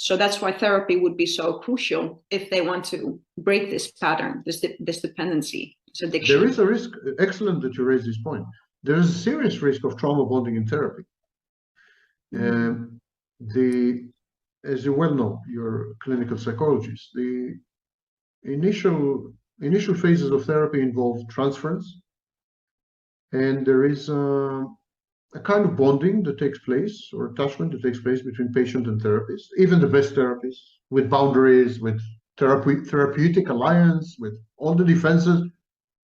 So that's why therapy would be so crucial if they want to break this pattern, this dependency, this addiction. There is a risk. Excellent that you raise this point. There is a serious risk of trauma bonding in therapy. As you well know, you're a clinical psychologist. The initial phases of therapy involve transference, and there is a kind of bonding that takes place, or attachment that takes place between patient and therapist. Even the best therapists, with boundaries, with therapeutic alliance, with all the defenses,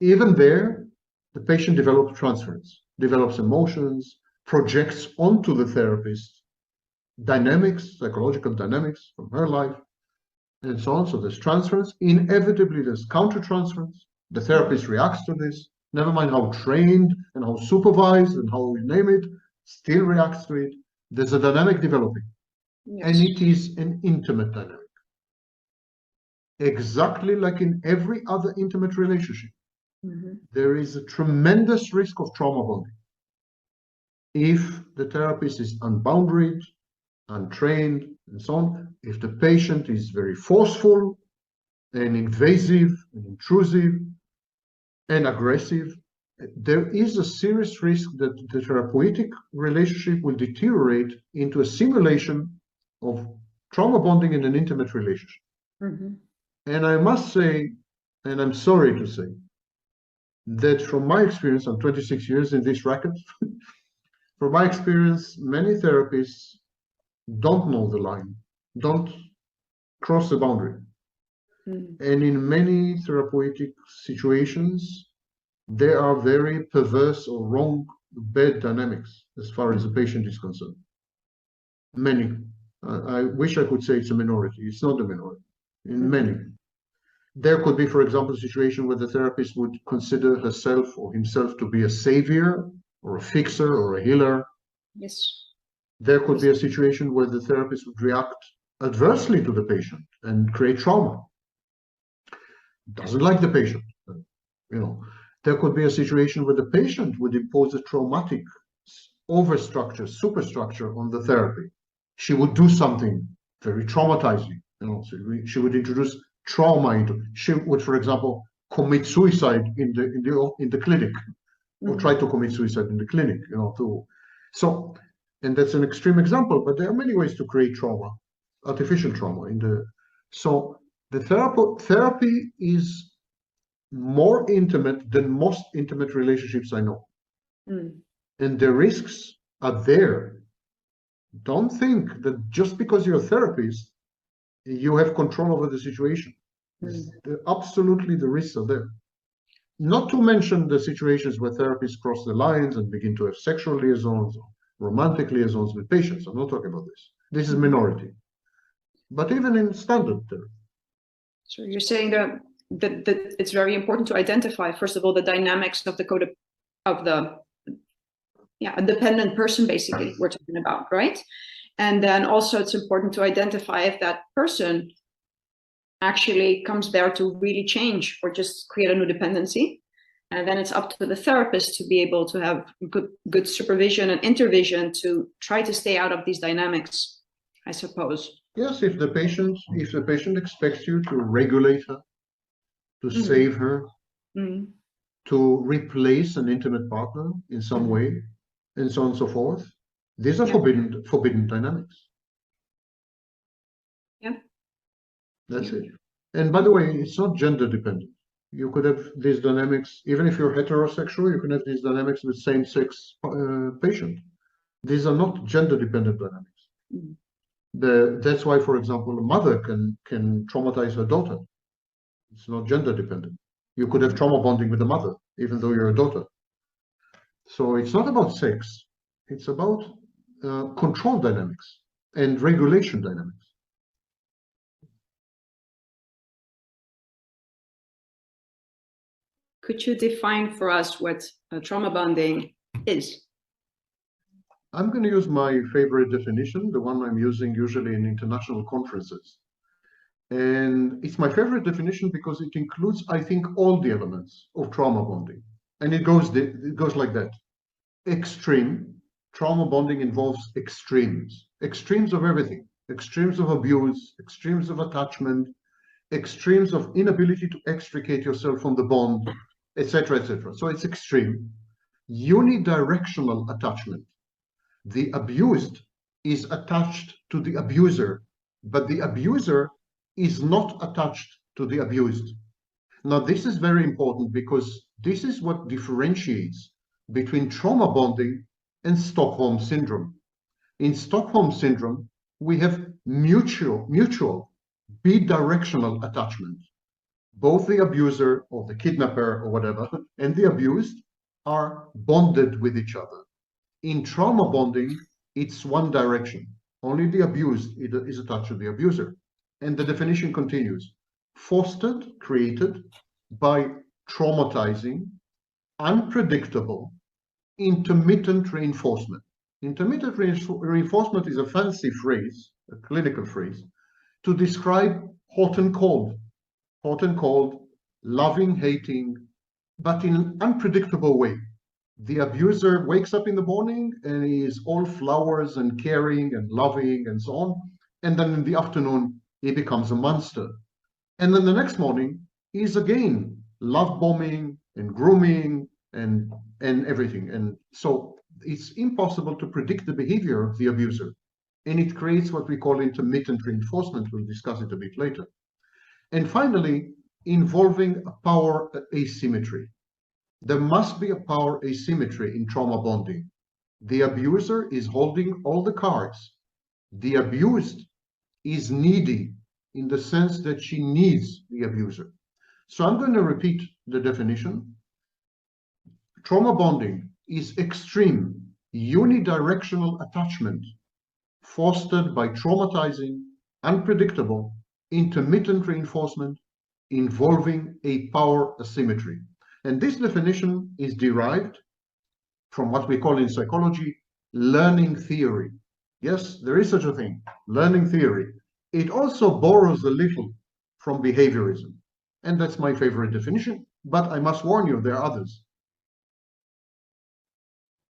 even there, the patient develops transference, develops emotions, projects onto the therapist dynamics, psychological dynamics from her life, and so on. So there's transference. Inevitably, there's countertransference. The therapist reacts to this. Never mind how trained and how supervised and how we name it, still reacts to it. There's a dynamic developing. Yes. And it is an intimate dynamic. Exactly like in every other intimate relationship. There is a tremendous risk of trauma bonding if the therapist is unboundaried, untrained, and so on. If the patient is very forceful and invasive and intrusive and aggressive, there is a serious risk that the therapeutic relationship will deteriorate into a simulation of trauma bonding in an intimate relationship. And I must say, and I'm sorry to say, that from my experience, I'm 26 years in this racket, from my experience, many therapists don't know the line, don't cross the boundary. And in many therapeutic situations, there are very perverse or wrong, bad dynamics as far as the patient is concerned. Many. I wish I could say it's a minority. It's not a minority. In many. There could be, for example, a situation where the therapist would consider herself or himself to be a savior or a fixer or a healer. Yes. There could be a situation where the therapist would react adversely to the patient and create trauma. Doesn't like the patient. There could be a situation where the patient would impose a traumatic overstructure, superstructure on the therapy. She would do something very traumatizing. So she would introduce trauma into. She would, for example, commit suicide in the clinic, or try to commit suicide in the clinic. And that's an extreme example, but there are many ways to create trauma, artificial trauma So the therapy is more intimate than most intimate relationships I know. And the risks are there. Don't think that just because you're a therapist, you have control over the situation. Absolutely, the risks are there. Not to mention the situations where therapists cross the lines and begin to have sexual liaisons or romantic liaisons with patients. I'm not talking about this. This is minority. But even in standard therapy. So you're saying that it's very important to identify, first of all, the dynamics of a dependent person, basically, we're talking about, right? And then also it's important to identify if that person actually comes there to really change or just create a new dependency. And then it's up to the therapist to be able to have good supervision and intervision to try to stay out of these dynamics, I suppose. Yes, if the patient expects you to regulate her, to save her, to replace an intimate partner in some way, and so on and so forth, these are forbidden dynamics. Yeah. That's it. And by the way, it's not gender dependent. You could have these dynamics, even if you're heterosexual, you can have these dynamics with same-sex patient. These are not gender-dependent dynamics. That's why, for example, a mother can traumatize her daughter. It's not gender-dependent. You could have trauma bonding with a mother, even though you're a daughter. So it's not about sex. It's about control dynamics and regulation dynamics. Could you define for us what trauma bonding is? I'm going to use my favorite definition, the one I'm using usually in international conferences. And it's my favorite definition because it includes, I think, all the elements of trauma bonding. And it goes like that. Extreme. Trauma bonding involves extremes of everything. extremes of abuse, extremes of attachment, extremes of inability to extricate yourself from the bond, etc., etc. So it's extreme. Unidirectional attachment. The abused is attached to the abuser, but the abuser is not attached to the abused. Now, this is very important because this is what differentiates between trauma bonding and Stockholm syndrome. In Stockholm syndrome, we have mutual bidirectional attachment. Both the abuser or the kidnapper or whatever and the abused are bonded with each other. In trauma bonding, it's one direction. Only the abused is attached to the abuser. And the definition continues. Fostered, created by traumatizing, unpredictable, intermittent reinforcement. Intermittent reinforcement is a fancy phrase, a clinical phrase, to describe hot and cold, loving, hating, but in an unpredictable way. The abuser wakes up in the morning and he is all flowers and caring and loving and so on. And then in the afternoon, he becomes a monster. And then the next morning, he's again love bombing and grooming and everything. And so it's impossible to predict the behavior of the abuser. And it creates what we call intermittent reinforcement. We'll discuss it a bit later. And finally, involving a power asymmetry. There must be a power asymmetry in trauma bonding. The abuser is holding all the cards. The abused is needy in the sense that she needs the abuser. So I'm going to repeat the definition. Trauma bonding is extreme, unidirectional attachment fostered by traumatizing, unpredictable, intermittent reinforcement involving a power asymmetry. And this definition is derived from what we call in psychology learning theory. Yes, there is such a thing, learning theory. It also borrows a little from behaviorism. And that's my favorite definition, but I must warn you, there are others.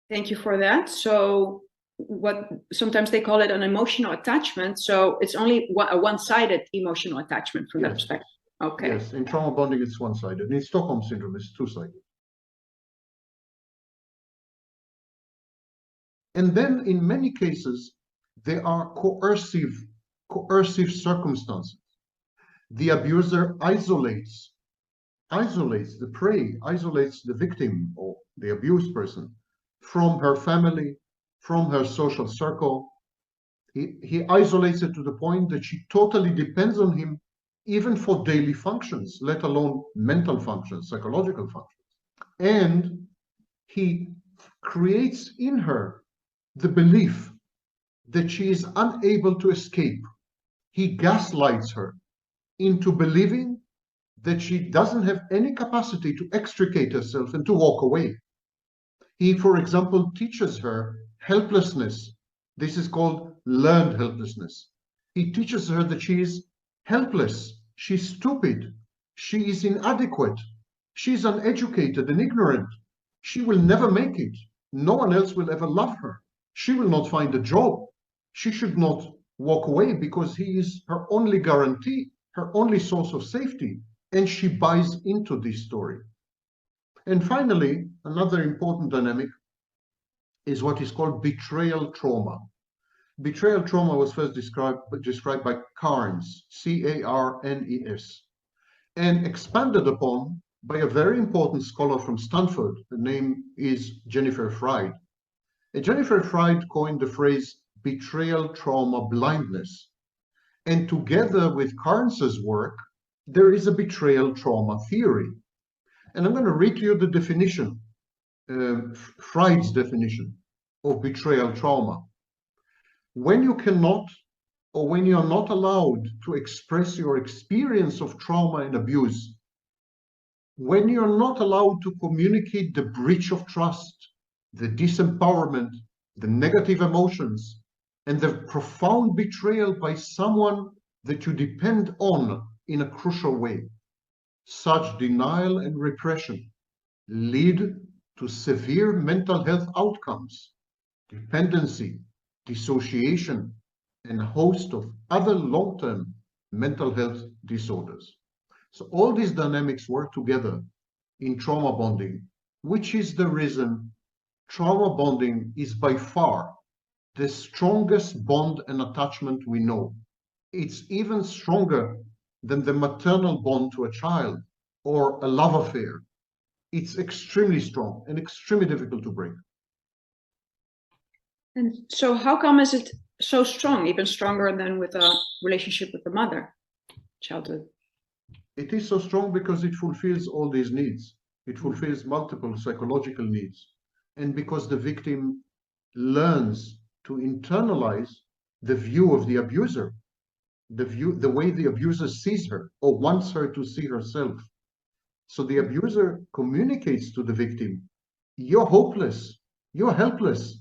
Thank you for that. So what sometimes they call it an emotional attachment. So it's only a one-sided emotional attachment from that perspective. Okay. Yes, in trauma bonding, it's one-sided. In Stockholm syndrome, it's two-sided. And then in many cases, there are coercive circumstances. The abuser isolates the prey, isolates the victim or the abused person from her family, from her social circle. He isolates it to the point that she totally depends on him even for daily functions, let alone mental functions, psychological functions. And he creates in her the belief that she is unable to escape. He gaslights her into believing that she doesn't have any capacity to extricate herself and to walk away. He, for example, teaches her helplessness. This is called learned helplessness. He teaches her that she is helpless, she's stupid, she is inadequate, she's uneducated and ignorant. She will never make it. No one else will ever love her. She will not find a job. She should not walk away because he is her only guarantee, her only source of safety. And she buys into this story. And finally, another important dynamic is what is called betrayal trauma. Betrayal trauma was first described by Carnes, C-A-R-N-E-S, and expanded upon by a very important scholar from Stanford. The name is Jennifer Fried. And Jennifer Fried coined the phrase betrayal trauma blindness. And together with Carnes's work, there is a betrayal trauma theory. And I'm going to read to you the definition, Fried's definition of betrayal trauma. When you cannot, or when you are not allowed to express your experience of trauma and abuse, when you are not allowed to communicate the breach of trust, the disempowerment, the negative emotions, and the profound betrayal by someone that you depend on in a crucial way, such denial and repression lead to severe mental health outcomes, dependency, dissociation, and a host of other long-term mental health disorders. So all these dynamics work together in trauma bonding, which is the reason trauma bonding is by far the strongest bond and attachment we know. It's even stronger than the maternal bond to a child or a love affair. It's extremely strong and extremely difficult to break. And so how come is it so strong, even stronger than with a relationship with the mother, childhood? It is so strong because it fulfills all these needs. It fulfills multiple psychological needs. And because the victim learns to internalize the view of the abuser, the way the abuser sees her or wants her to see herself. So the abuser communicates to the victim, you're hopeless, you're helpless.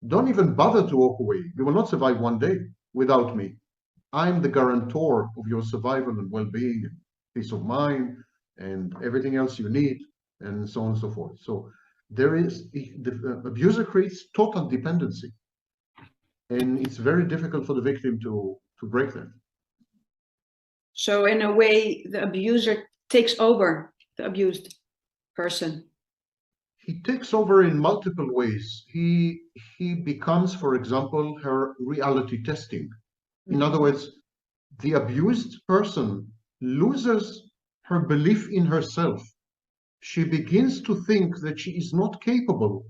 Don't even bother to walk away. You will not survive one day without me. I'm the guarantor of your survival and well-being, and peace of mind, and everything else you need, and so on and so forth. So there is, the abuser creates total dependency. And it's very difficult for the victim to break that. So in a way, the abuser takes over the abused person. He takes over in multiple ways. He becomes, for example, her reality testing. In other words, the abused person loses her belief in herself. She begins to think that she is not capable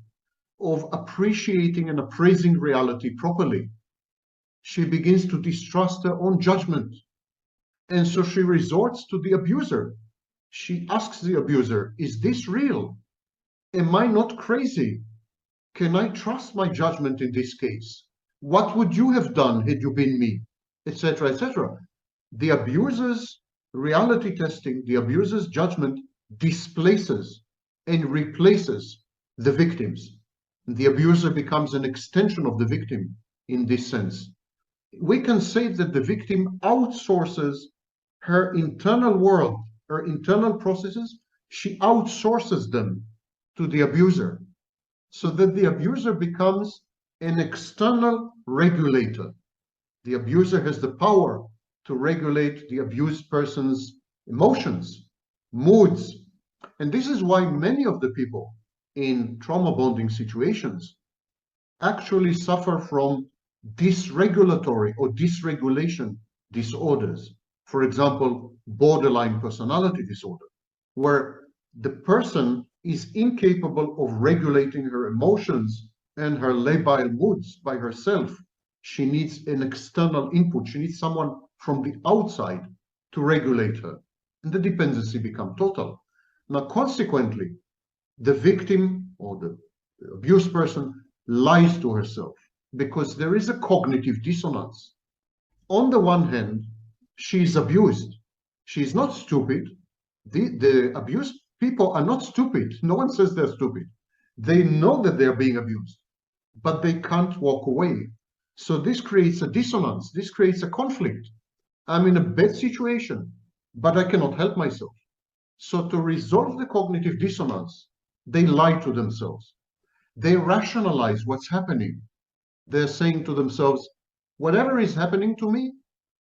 of appreciating and appraising reality properly. She begins to distrust her own judgment. And so she resorts to the abuser. She asks the abuser, is this real? Am I not crazy? Can I trust my judgment in this case? What would you have done had you been me? Etc., etc. The abuser's reality testing, the abuser's judgment displaces and replaces the victims. The abuser becomes an extension of the victim in this sense. We can say that the victim outsources her internal world, her internal processes, she outsources them to the abuser, so that the abuser becomes an external regulator. The abuser has the power to regulate the abused person's emotions, moods. And this is why many of the people in trauma bonding situations actually suffer from dysregulatory or dysregulation disorders. For example, borderline personality disorder, where the person is incapable of regulating her emotions and her labile moods by herself. She needs an external input. She needs someone from the outside to regulate her. And the dependency becomes total. Now, consequently, the victim or the abused person lies to herself because there is a cognitive dissonance. On the one hand, she is abused. She is not stupid. The abused people are not stupid. No one says they're stupid. They know that they're being abused, but they can't walk away. So this creates a dissonance. This creates a conflict. I'm in a bad situation, but I cannot help myself. So to resolve the cognitive dissonance, they lie to themselves. They rationalize what's happening. They're saying to themselves, whatever is happening to me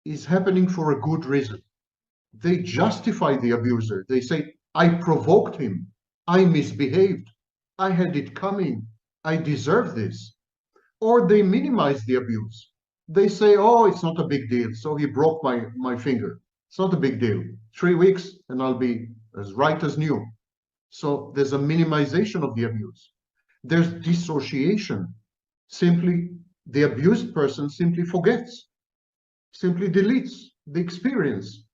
is happening for a good reason. They justify the abuser. They say, I provoked him. I misbehaved. I had it coming. I deserve this. Or they minimize the abuse. They say, oh, it's not a big deal. So he broke my finger. It's not a big deal. 3 weeks and I'll be as right as new. So there's a minimization of the abuse. There's dissociation. Simply, the abused person simply forgets, simply deletes the experience.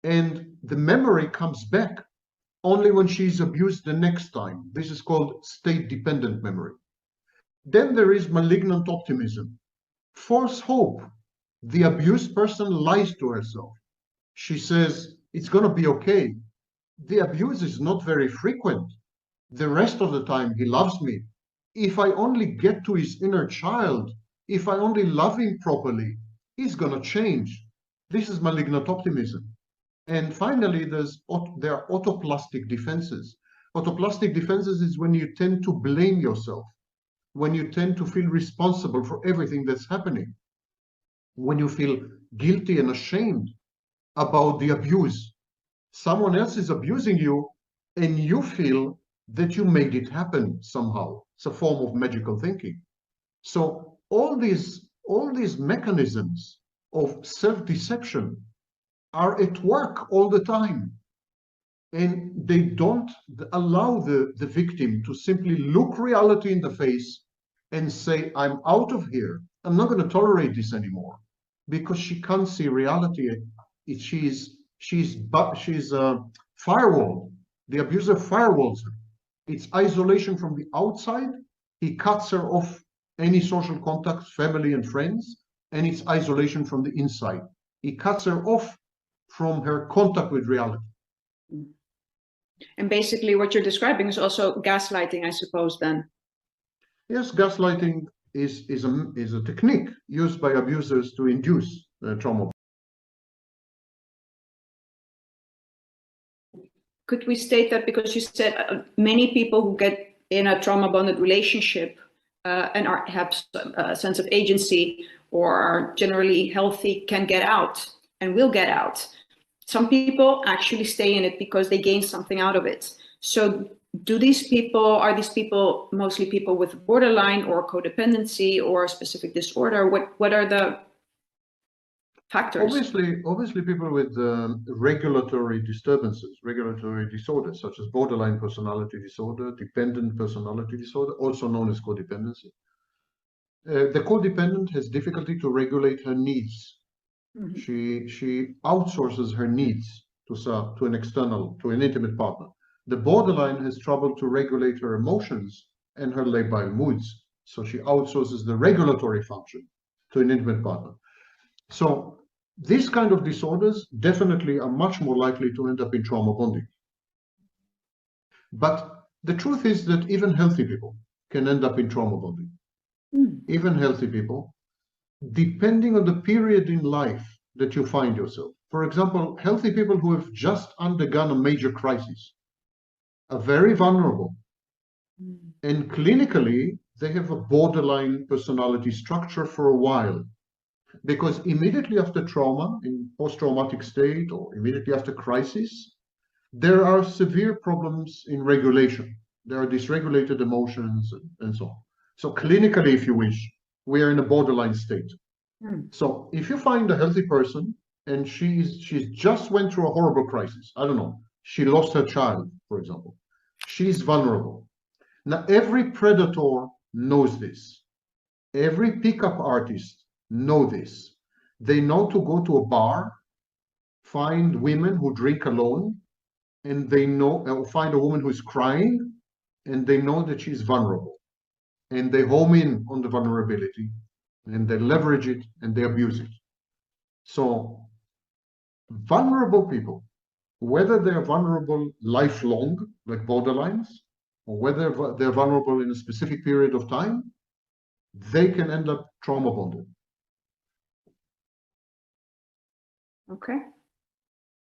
And the memory comes back only when she's abused the next time. This is called state-dependent memory. Then there is malignant optimism, false hope. The abused person lies to herself. She says, it's going to be okay. The abuse is not very frequent. The rest of the time, he loves me. If I only get to his inner child, if I only love him properly, he's going to change. This is malignant optimism. And finally, there are autoplastic defenses. Autoplastic defenses is when you tend to blame yourself, when you tend to feel responsible for everything that's happening. when you feel guilty and ashamed about the abuse. Someone else is abusing you and you feel that you made it happen somehow. It's a form of magical thinking. So all these mechanisms of self-deception are at work all the time. And they don't allow the victim to simply look reality in the face and say, I'm out of here. I'm not going to tolerate this anymore, because she can't see reality. She's firewalled. The abuser firewalls her. It's isolation from the outside. He cuts her off any social contacts, family and friends, and it's isolation from the inside. He cuts her off from her contact with reality. And basically what you're describing is also gaslighting, I suppose, then. Yes, gaslighting is a technique used by abusers to induce trauma. Could we state that, because you said many people who get in a trauma-bonded relationship and have a sense of agency or are generally healthy can get out and will get out. Some people actually stay in it because they gain something out of it. So are these people mostly people with borderline or codependency or a specific disorder? What are the factors? Obviously people with regulatory disturbances, regulatory disorders, such as borderline personality disorder, dependent personality disorder, also known as codependency. The codependent has difficulty to regulate her needs. Mm-hmm. She outsources her needs to an intimate partner. The borderline has trouble to regulate her emotions and her labile moods. So she outsources the regulatory function to an intimate partner. So these kind of disorders definitely are much more likely to end up in trauma bonding. But the truth is that even healthy people can end up in trauma bonding. Even healthy people, depending on the period in life that you find yourself. For example, healthy people who have just undergone a major crisis are very vulnerable. And clinically, they have a borderline personality structure for a while. Because immediately after trauma, in post-traumatic state, or immediately after crisis, there are severe problems in regulation. There are dysregulated emotions and so on. So clinically, if you wish, we are in a borderline state. So if you find a healthy person and she's just went through a horrible crisis, I don't know, she lost her child, for example, she's vulnerable. Now, every predator knows this. Every pickup artist knows this. They know to go to a bar, find women who drink alone, and they know, find a woman who's crying, and they know that she's vulnerable. And they home in on the vulnerability, and they leverage it, and they abuse it. So vulnerable people, whether they're vulnerable lifelong, like borderlines, or whether they're vulnerable in a specific period of time, they can end up trauma bonded. Okay.